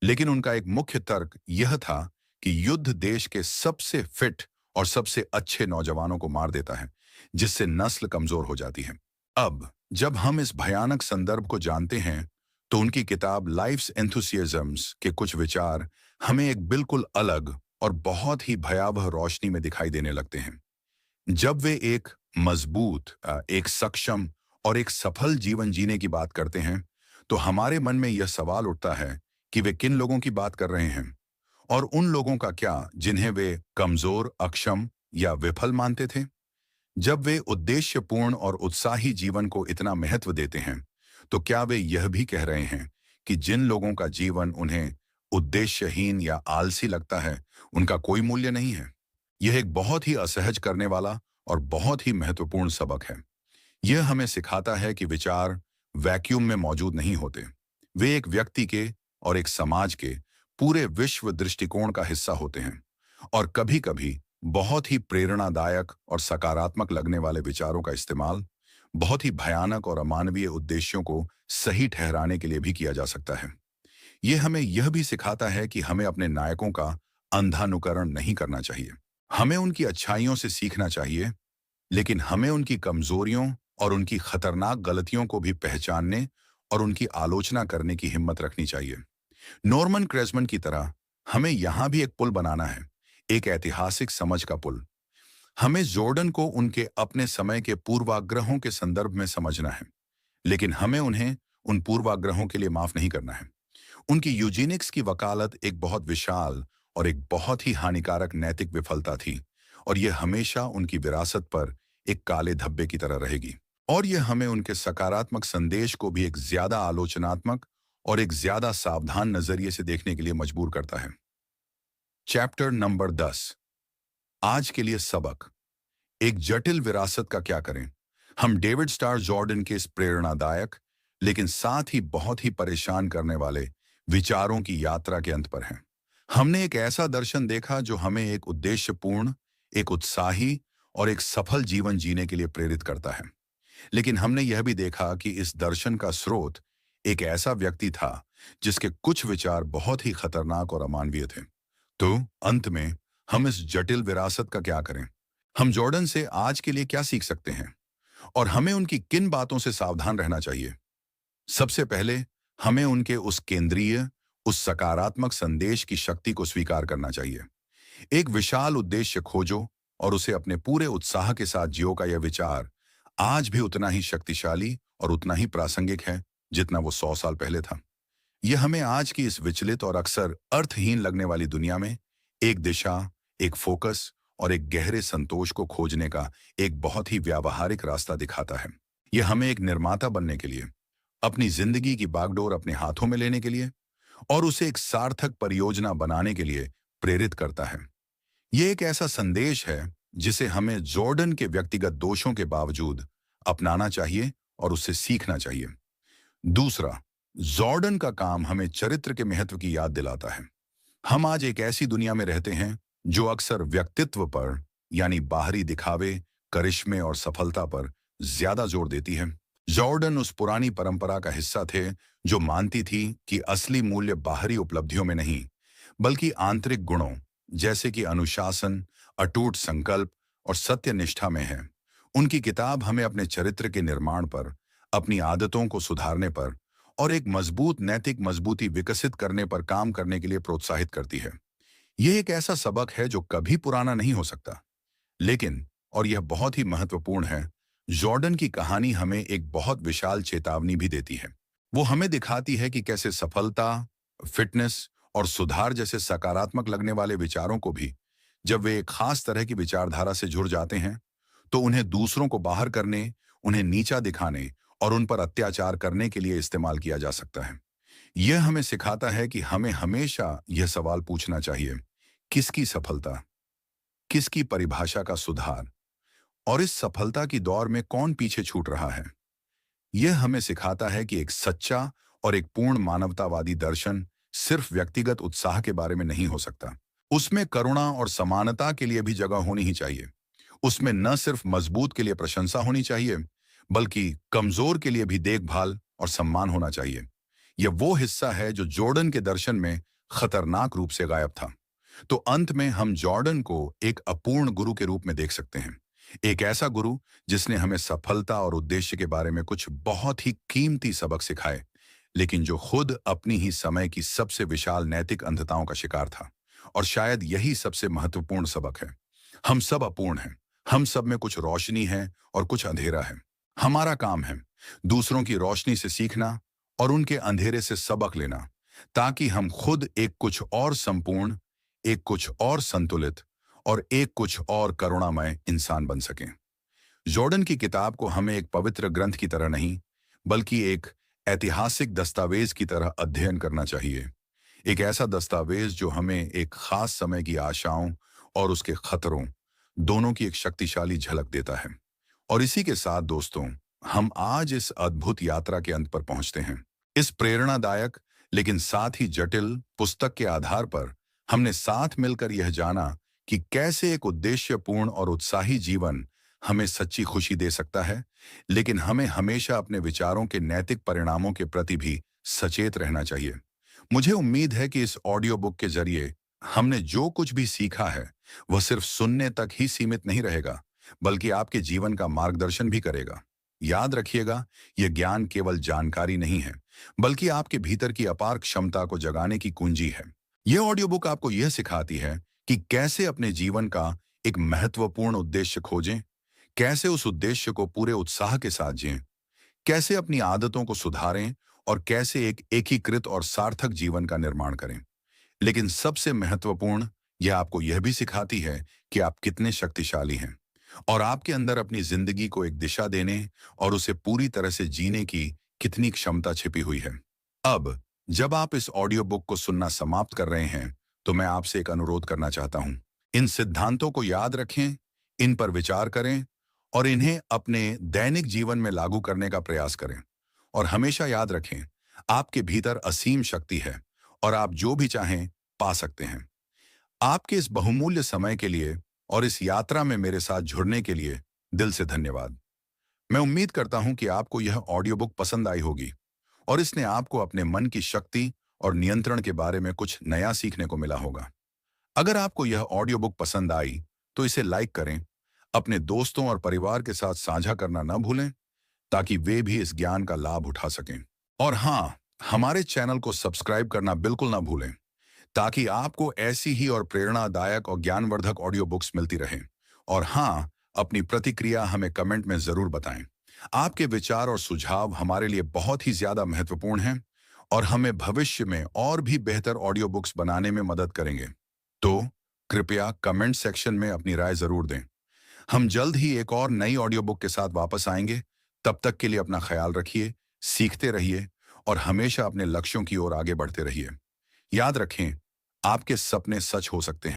लेकिन उनका एक मुख्य तर्क यह था कि युद्ध देश के सबसे फिट और सबसे अच्छे नौजवानों को मार देता है, जिससे नस्ल कमजोर हो जाती है। अब जब हम इस भयानक संदर्भ को जानते हैं, तो उनकी किताब लाइफ्स एंथुसियाज्म्स के कुछ विचार हमें एक बिल्कुल अलग और बहुत ही भयावह रोशनी में दिखाई देने लगते हैं। जब वे एक मजबूत, एक सक्षम और एक सफल जीवन जीने की बात करते हैं, तो हमारे मन में यह सवाल उठता है कि वे किन लोगों की बात कर रहे हैं, और उन लोगों का क्या जिन्हें वे कमजोर, अक्षम या विफल मानते थे। जब वे उद्देश्यपूर्ण और उत्साही जीवन को इतना महत्व देते हैं, तो क्या वे यह भी कह रहे हैं कि जिन लोगों का जीवन उन्हें उद्देश्यहीन या आलसी लगता है, उनका कोई मूल्य नहीं है? यह एक बहुत ही असहज करने वाला और बहुत ही महत्वपूर्ण सबक है। यह हमें सिखाता है कि विचार वैक्यूम में मौजूद नहीं होते। वे एक व्यक्ति के और एक समाज के पूरे विश्व दृष्टिकोण का हिस्सा होते हैं, और कभी-कभी बहुत ही प्रेरणादायक और सकारात्मक लगने वाले विचारों का इस्तेमाल बहुत ही भयानक और अमानवीय उद्देश्यों को सही ठहराने के लिए भी किया जा सकता है। यह हमें यह भी सिखाता है कि हमें अपने नायकों का अंधानुकरण नहीं करना चाहिए। हमें उनकी अच्छाइयों से सीखना चाहिए, लेकिन हमें उनकी कमजोरियों और उनकी खतरनाक गलतियों को भी पहचानने और उनकी आलोचना करने की हिम्मत रखनी चाहिए। नॉर्मन क्रेसमन की तरह हमें यहां भी एक पुल बनाना है, एक ऐतिहासिक समझ का पुल। हमें जॉर्डन को उनके अपने समय के पूर्वाग्रहों के संदर्भ में समझना है, लेकिन हमें उन्हें उन पूर्वाग्रहों के लिए माफ नहीं करना है। उनकी यूजेनिक्स की वकालत एक बहुत विशाल और एक बहुत ही हानिकारक नैतिक विफलता थी, और यह हमेशा उनकी विरासत पर एक काले धब्बे की तरह रहेगी। और यह हमें उनके सकारात्मक संदेश को भी एक ज्यादा आलोचनात्मक और एक ज्यादा सावधान नजरिए से देखने के लिए मजबूर करता है। चैप्टर नंबर 10, आज के लिए सबक, एक जटिल विरासत का क्या करें। हम डेविड स्टार जॉर्डन के इस प्रेरणादायक लेकिन साथ ही बहुत ही परेशान करने वाले विचारों की यात्रा के अंत पर हैं। हमने एक ऐसा दर्शन देखा जो हमें एक उद्देश्यपूर्ण, एक उत्साही और एक सफल जीवन जीने के लिए प्रेरित करता है। लेकिन हमने यह भी देखा कि इस दर्शन का स्रोत एक ऐसा व्यक्ति था जिसके कुछ विचार बहुत ही खतरनाक और अमानवीय थे। तो अंत में हम इस जटिल विरासत का क्या करें? हम जॉर्डन से आज के लिए क्या सीख सकते हैं, और हमें उनकी किन बातों से सावधान रहना चाहिए? सबसे पहले हमें उनके उस केंद्रीय, उस सकारात्मक संदेश की शक्ति को स्वीकार करना चाहिए। एक विशाल उद्देश्य खोजो और उसे अपने पूरे उत्साह के साथ जियो का यह विचार आज भी उतना ही शक्तिशाली और उतना ही प्रासंगिक है जितना वो 100 साल पहले था। यह हमें आज की इस विचलित और अक्सर अर्थहीन लगने वाली दुनिया में एक दिशा, एक फोकस और एक गहरे संतोष को खोजने का एक बहुत ही व्यावहारिक रास्ता दिखाता है। यह हमें एक निर्माता बनने के लिए, अपनी जिंदगी की बागडोर अपने हाथों में लेने के लिए और उसे एक सार्थक परियोजना बनाने के लिए प्रेरित करता है। यह एक ऐसा संदेश है जिसे हमें जॉर्डन के व्यक्तिगत दोषों के बावजूद अपनाना चाहिए और उससे सीखना चाहिए। दूसरा, जॉर्डन का काम हमें चरित्र के महत्व की याद दिलाता है। हम आज एक ऐसी दुनिया में रहते हैं जो अक्सर व्यक्तित्व पर, यानी बाहरी दिखावे, करिश्मे और सफलता पर ज्यादा जोर देती है। जॉर्डन उस पुरानी परंपरा का हिस्सा थे जो मानती थी कि असली मूल्य बाहरी उपलब्धियों में नहीं, बल्कि आंतरिक गुणों जैसे कि अनुशासन, अटूट संकल्प और सत्यनिष्ठा में है। उनकी किताब हमें अपने चरित्र के निर्माण पर, अपनी आदतों को सुधारने पर और एक मजबूत नैतिक मजबूती विकसित करने पर काम करने के लिए प्रोत्साहित करती है। यह एक ऐसा सबक है जो कभी पुराना नहीं हो सकता। लेकिन, और यह बहुत ही महत्वपूर्ण है, जॉर्डन की कहानी हमें एक बहुत विशाल चेतावनी भी देती है। वो हमें दिखाती है कि कैसे सफलता, फिटनेस और सुधार जैसे सकारात्मक लगने वाले विचारों को भी, जब वे एक खास तरह की विचारधारा से जुड़ जाते हैं, तो उन्हें दूसरों को बाहर करने, उन्हें नीचा दिखाने और उन पर अत्याचार करने के लिए इस्तेमाल किया जा सकता है। यह हमें सिखाता है कि हमें हमेशा यह सवाल पूछना चाहिए, किसकी सफलता, किसकी परिभाषा का सुधार और इस सफलता की दौड़ में कौन पीछे छूट रहा है। यह हमें सिखाता है कि एक सच्चा और एक पूर्ण मानवतावादी दर्शन सिर्फ व्यक्तिगत उत्साह के बारे में नहीं हो सकता। उसमें करुणा और समानता के लिए भी जगह होनी ही चाहिए। उसमें न सिर्फ मजबूत के लिए प्रशंसा होनी चाहिए, बल्कि कमजोर के लिए भी देखभाल और सम्मान होना चाहिए। यह वो हिस्सा है जो जॉर्डन के दर्शन में खतरनाक रूप से गायब था। तो अंत में हम जॉर्डन को एक अपूर्ण गुरु के रूप में देख सकते हैं। एक ऐसा गुरु जिसने हमें सफलता और उद्देश्य के बारे में कुछ बहुत ही कीमती सबक सिखाए, लेकिन जो खुद अपनी ही समय की सबसे विशाल नैतिक अंधताओं का शिकार था। और शायद यही सबसे महत्वपूर्ण सबक है। हम सब अपूर्ण हैं। हम सब में कुछ रोशनी है और कुछ अंधेरा है। हमारा काम है दूसरों की रोशनी से सीखना और उनके अंधेरे से सबक लेना, ताकि हम खुद एक कुछ और संपूर्ण, एक कुछ और संतुलित और एक कुछ और करुणामय इंसान बन सकें। जॉर्डन की किताब को हमें एक पवित्र ग्रंथ की तरह नहीं, बल्कि एक ऐतिहासिक दस्तावेज की तरह अध्ययन करना चाहिए। एक ऐसा दस्तावेज जो हमें एक खास समय की आशाओं और उसके खतरों दोनों की एक शक्तिशाली झलक देता है। और इसी के साथ दोस्तों, हम आज इस अद्भुत यात्रा के अंत पर पहुंचते हैं। इस प्रेरणादायक लेकिन साथ ही जटिल पुस्तक के आधार पर हमने साथ मिलकर यह जाना कि कैसे एक उद्देश्यपूर्ण और उत्साही जीवन हमें सच्ची खुशी दे सकता है, लेकिन हमें हमेशा अपने विचारों के नैतिक परिणामों के प्रति भी सचेत रहना चाहिए। मुझे उम्मीद है कि इस ऑडियो बुक के जरिए हमने जो कुछ भी सीखा है वह सिर्फ सुनने तक ही सीमित नहीं रहेगा, बल्कि आपके जीवन का मार्गदर्शन भी करेगा। याद रखिएगा, यह ज्ञान केवल जानकारी नहीं है, बल्कि आपके भीतर की अपार क्षमता को जगाने की कुंजी है। यह ऑडियो बुक आपको यह सिखाती है कि कैसे अपने जीवन का एक महत्वपूर्ण उद्देश्य खोजें, कैसे उस उद्देश्य को पूरे उत्साह के साथ जिएं, कैसे अपनी आदतों को सुधारें और कैसे एक एकीकृत और सार्थक जीवन का निर्माण करें। लेकिन सबसे महत्वपूर्ण, यह आपको यह भी सिखाती है कि आप कितने शक्तिशाली हैं और आपके अंदर अपनी जिंदगी को एक दिशा देने और उसे पूरी तरह से जीने की कितनी क्षमता छिपी हुई है। अब जब आप इस ऑडियो बुक को सुनना समाप्त कर रहे हैं, तो मैं आपसे एक अनुरोध करना चाहता हूं। इन सिद्धांतों को याद रखें, इन पर विचार करें और इन्हें अपने दैनिक जीवन में लागू करने का प्रयास करें। और हमेशा याद रखें, आपके भीतर असीम शक्ति है और आप जो भी चाहें पा सकते हैं। आपके इस बहुमूल्य समय के लिए और इस यात्रा में मेरे साथ जुड़ने के लिए दिल से धन्यवाद। मैं उम्मीद करता हूं कि आपको यह ऑडियो बुक पसंद आई होगी और इसने आपको अपने मन की शक्ति और नियंत्रण के बारे में कुछ नया सीखने को मिला होगा। अगर आपको यह ऑडियो बुक पसंद आई तो इसे लाइक करें, अपने दोस्तों और परिवार के साथ साझा करना न भूलें, ताकि वे भी इस ज्ञान का लाभ उठा सकें। और हाँ, हमारे चैनल को सब्सक्राइब करना बिल्कुल ना भूलें, ताकि आपको ऐसी ही और प्रेरणादायक और ज्ञानवर्धक ऑडियो बुक्स मिलती रहें। और हाँ, अपनी प्रतिक्रिया हमें कमेंट में जरूर बताएं। आपके विचार और सुझाव हमारे लिए बहुत ही ज्यादा महत्वपूर्ण हैं और हमें भविष्य में और भी बेहतर ऑडियो बुक्स बनाने में मदद करेंगे। तो कृपया कमेंट सेक्शन में अपनी राय जरूर दें। हम जल्द ही एक और नई ऑडियो बुक के साथ वापस आएंगे। तब तक के लिए अपना ख्याल रखिए, सीखते रहिए और हमेशा अपने लक्ष्यों की ओर आगे बढ़ते रहिए। याद रखें, आपके सपने सच हो सकते हैं।